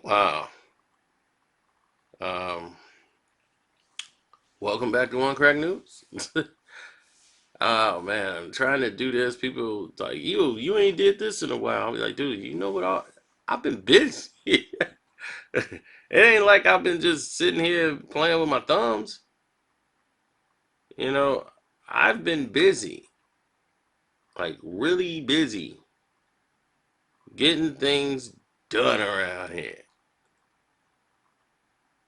Wow. Um, Welcome back to One Crack News. Oh man, I'm trying to do this. People like you ain't did this in a while. I'll be like, dude, you know what? I've been busy. It ain't like I've been just sitting here playing with my thumbs. You know, I've been busy, like really busy, getting things done around here.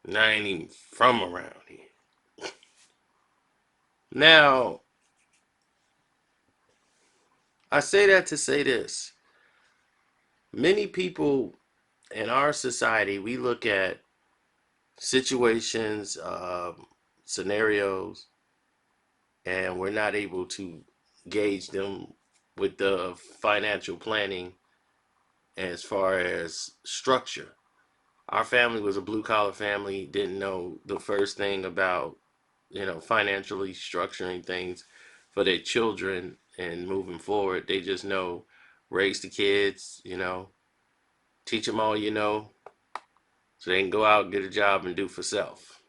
And I ain't even from around here. Now, I say that to say this. Many people in our society, we look at situations, scenarios, and we're not able to gauge them with the financial planning as far as structure. Our family was a blue collar family, didn't know the first thing about, financially structuring things for their children and moving forward. They just know raise the kids, teach them all you know, so they can go out and get a job and do for self.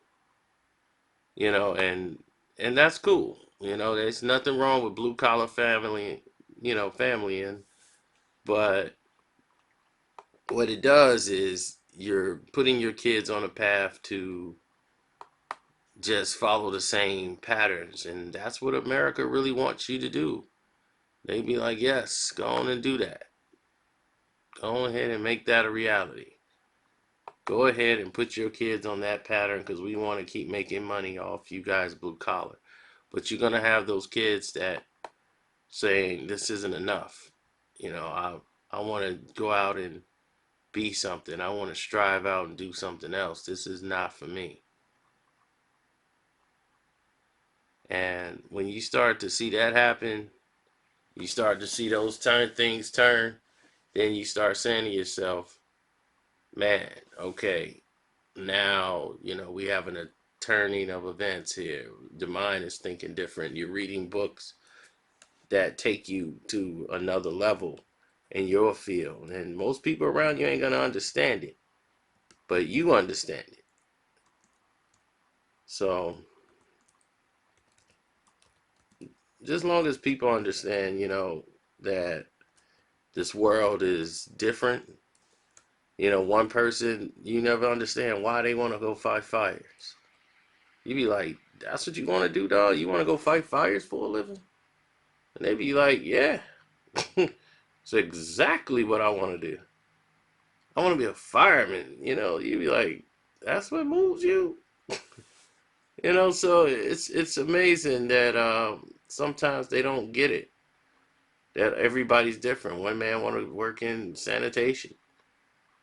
And that's cool. There's nothing wrong with blue collar family, family, and but what it does is you're putting your kids on a path to just follow the same patterns, and that's what America really wants you to do. They be like, yes, go on and do that. Go ahead and make that a reality. Go ahead and put your kids on that pattern because we want to keep making money off you guys blue collar. But you're gonna have those kids that saying this isn't enough. I want to go out and be something. I want to strive out and do something else. This is not for me. And when you start to see that happen, you start to see those things turn, then you start saying to yourself, man, okay, now, we have a turning of events here. The mind is thinking different. You're reading books that take you to another level in your field. And most people around you ain't going to understand it, but you understand it. So, just as long as people understand, that this world is different, one person, you never understand why they want to go fight fires. You be like, that's what you want to do, dog? You want to go fight fires for a living? And they be like, yeah, it's exactly what I want to do. I want to be a fireman. You be like, that's what moves you. So it's amazing that sometimes they don't get it. That everybody's different. One man want to work in sanitation.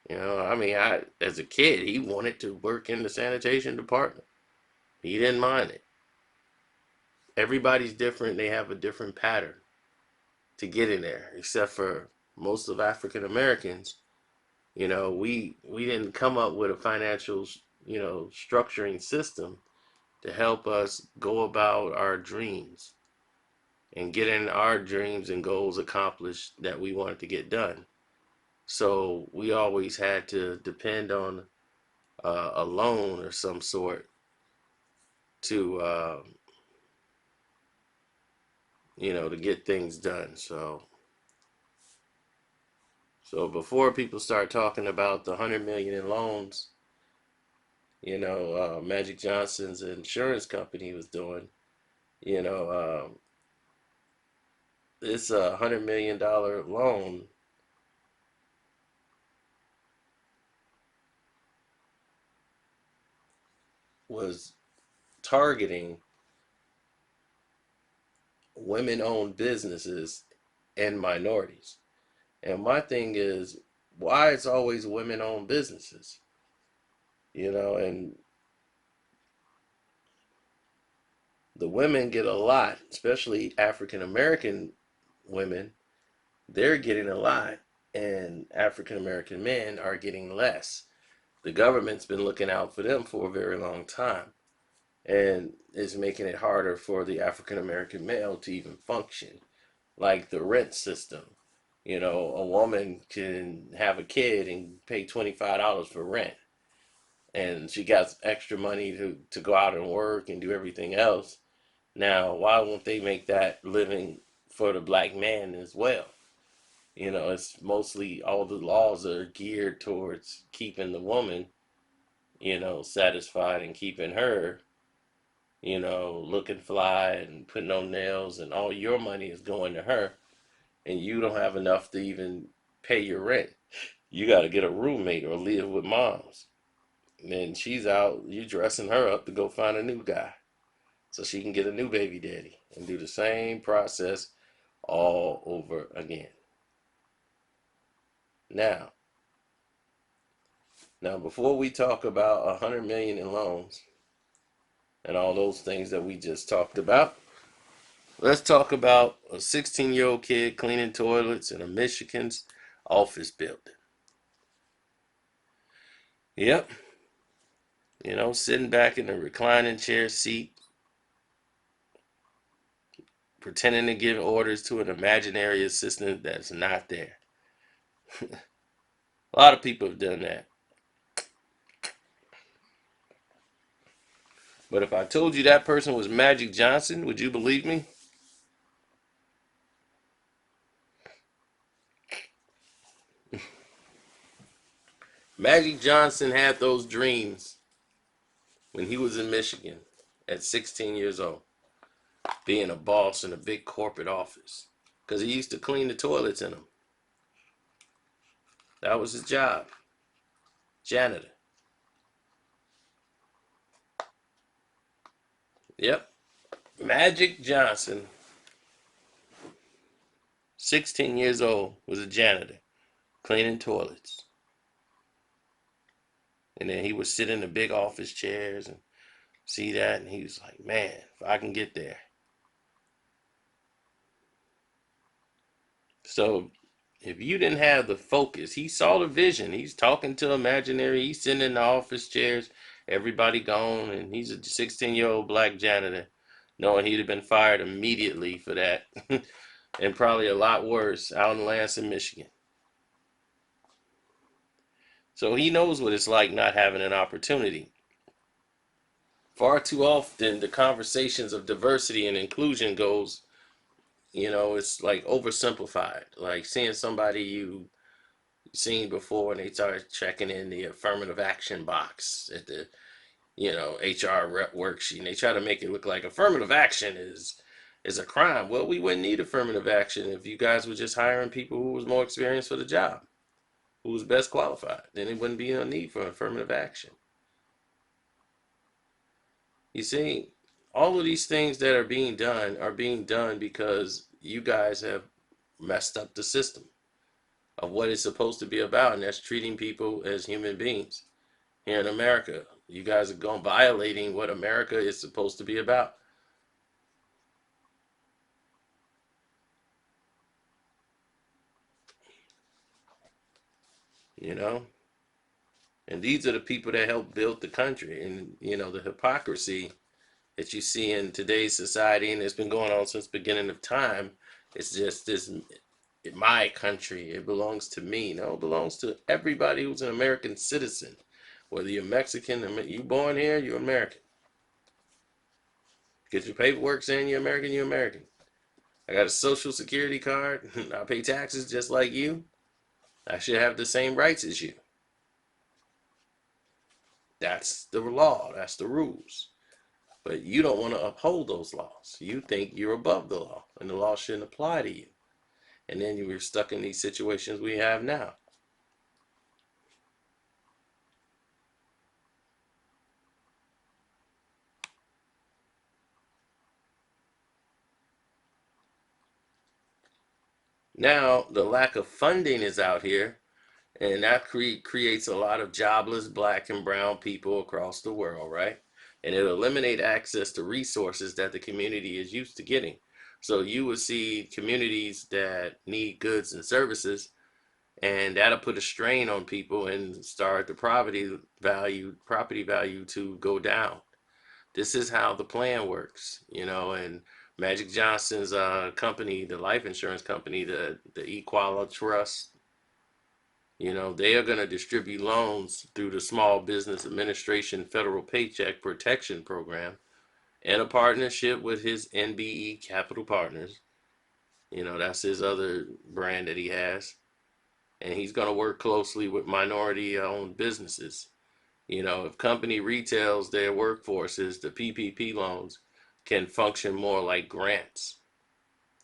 I mean, I as a kid, he wanted to work in the sanitation department. He didn't mind it. Everybody's different. They have a different pattern to get in there, except for most of African Americans. We didn't come up with a financial, structuring system to help us go about our dreams and getting our dreams and goals accomplished that we wanted to get done. So we always had to depend on a loan or some sort to, to get things done. So before people start talking about the 100 million in loans, Magic Johnson's insurance company was doing, you know, this $100 million loan was targeting women-owned businesses and minorities. And my thing is, why it's always women-owned businesses, and the women get a lot, especially African American women. They're getting a lot, and African American men are getting less. The government's been looking out for them for a very long time, and is making it harder for the African American male to even function, like the rent system. You know, a woman can have a kid and pay $25 for rent, and she got extra money to go out and work and do everything else. Now, why won't they make that living for the black man as well? You know, it's mostly all the laws are geared towards keeping the woman, satisfied and keeping her, looking fly and putting on nails, and all your money is going to her, and you don't have enough to even pay your rent. You got to get a roommate or live with moms. And then she's out, you dressing her up to go find a new guy so she can get a new baby daddy and do the same process all over again. Now, now before we talk about 100 million in loans and all those things that we just talked about, let's talk about a 16-year-old kid cleaning toilets in a Michigan's office building. Yep, sitting back in a reclining chair seat, pretending to give orders to an imaginary assistant that's not there. A lot of people have done that. But if I told you that person was Magic Johnson, would you believe me? Magic Johnson had those dreams when he was in Michigan at 16 years old, being a boss in a big corporate office, because he used to clean the toilets in them. That was his job, janitor. Yep, Magic Johnson, 16 years old, was a janitor, cleaning toilets. And then he would sit in the big office chairs and see that, and he was like, man, if I can get there. So if you didn't have the focus, he saw the vision. He's talking to imaginary. He's sitting in the office chairs, everybody gone, and he's a 16-year-old black janitor, knowing he'd have been fired immediately for that, and probably a lot worse out in Lansing, Michigan. So he knows what it's like not having an opportunity. Far too often, the conversations of diversity and inclusion goes, it's like oversimplified. Like seeing somebody you seen before and they start checking in the affirmative action box at the HR rep worksheet, and they try to make it look like affirmative action is a crime. Well, we wouldn't need affirmative action if you guys were just hiring people who was more experienced for the job, who was best qualified. Then it wouldn't be no need for affirmative action. You see, all of these things that are being done because you guys have messed up the system of what it's supposed to be about, and that's treating people as human beings. Here in America, you guys are going violating what America is supposed to be about. You know, and these are the people that helped build the country, and the hypocrisy that you see in today's society, and it's been going on since the beginning of time. It's just this, my country, it belongs to me. No, it belongs to everybody who's an American citizen. Whether you're Mexican, you born here, you're American. Get your paperwork saying you're American, you're American. I got a social security card. I pay taxes just like you. I should have the same rights as you. That's the law. That's the rules. But you don't want to uphold those laws. You think you're above the law, and the law shouldn't apply to you. And then you were stuck in these situations we have now. Now, the lack of funding is out here, and that creates a lot of jobless black and brown people across the world, right? And it'll eliminate access to resources that the community is used to getting. So you will see communities that need goods and services, and that'll put a strain on people and start the property value to go down. This is how the plan works, and Magic Johnson's company, the life insurance company, the Equala Trust, they are going to distribute loans through the Small Business Administration Federal Paycheck Protection Program in a partnership with his NBE Capital Partners. That's his other brand that he has. And he's going to work closely with minority owned businesses. If company retails their workforces, the PPP loans can function more like grants.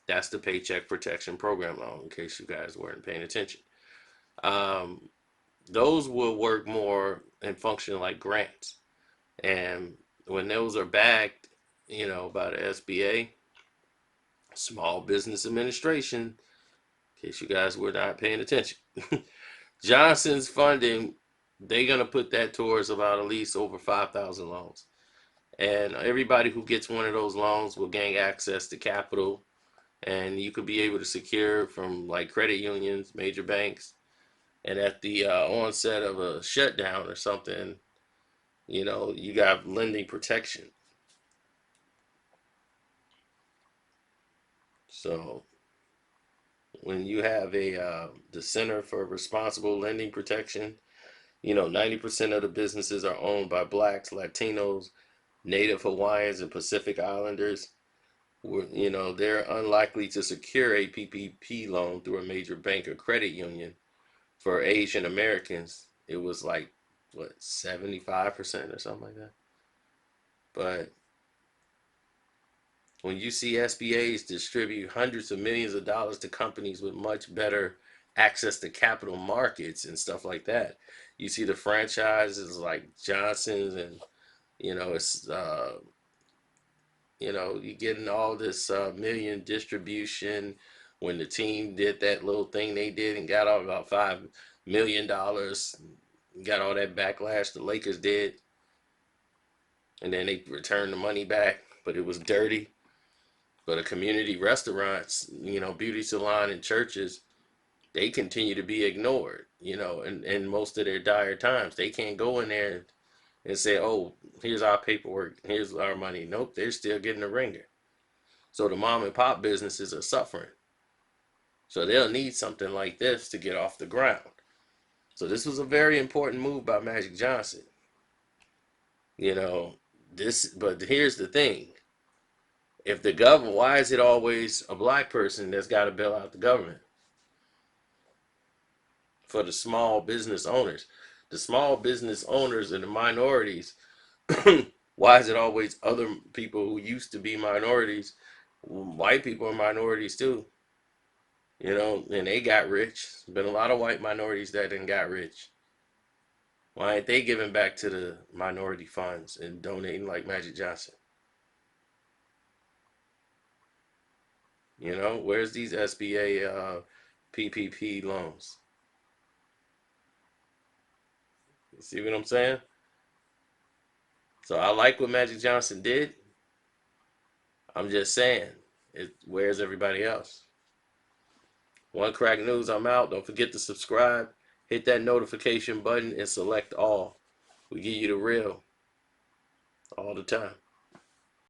That's the Paycheck Protection Program loan, in case you guys weren't paying attention. Um, those will work more and function like grants. And when those are backed, by the SBA, Small Business Administration, in case you guys were not paying attention, Johnson's funding, they're going to put that towards about at least over 5,000 loans. And everybody who gets one of those loans will gain access to capital, and you could be able to secure from like credit unions, major banks, and at the onset of a shutdown or something, you got lending protection. So when you have the Center for Responsible Lending Protection, 90% of the businesses are owned by blacks, Latinos, Native Hawaiians, and Pacific Islanders. They're unlikely to secure a PPP loan through a major bank or credit union. For Asian Americans, it was like, what, 75% or something like that. But when you see SBAs distribute hundreds of millions of dollars to companies with much better access to capital markets and stuff like that, you see the franchises like Johnson's, and it's you getting all this million distribution. When the team did that little thing they did and got all about $5 million, got all that backlash the Lakers did, and then they returned the money back, but it was dirty. But the community restaurants, beauty salon and churches, they continue to be ignored, in most of their dire times. They can't go in there and say, oh, here's our paperwork, here's our money. Nope, they're still getting a ringer. So the mom and pop businesses are suffering. So they'll need something like this to get off the ground. So this was a very important move by Magic Johnson. But here's the thing. If the government, why is it always a black person that's got to bail out the government? For the small business owners. The small business owners and the minorities, why is it always other people who used to be minorities? White people are minorities too. And they got rich. There's been a lot of white minorities that didn't got rich. Why ain't they giving back to the minority funds and donating like Magic Johnson? Where's these SBA PPP loans? You see what I'm saying? So I like what Magic Johnson did. I'm just saying, where's everybody else? One Crack News, I'm out. Don't forget to subscribe. Hit that notification button and select all. We give you the real all the time.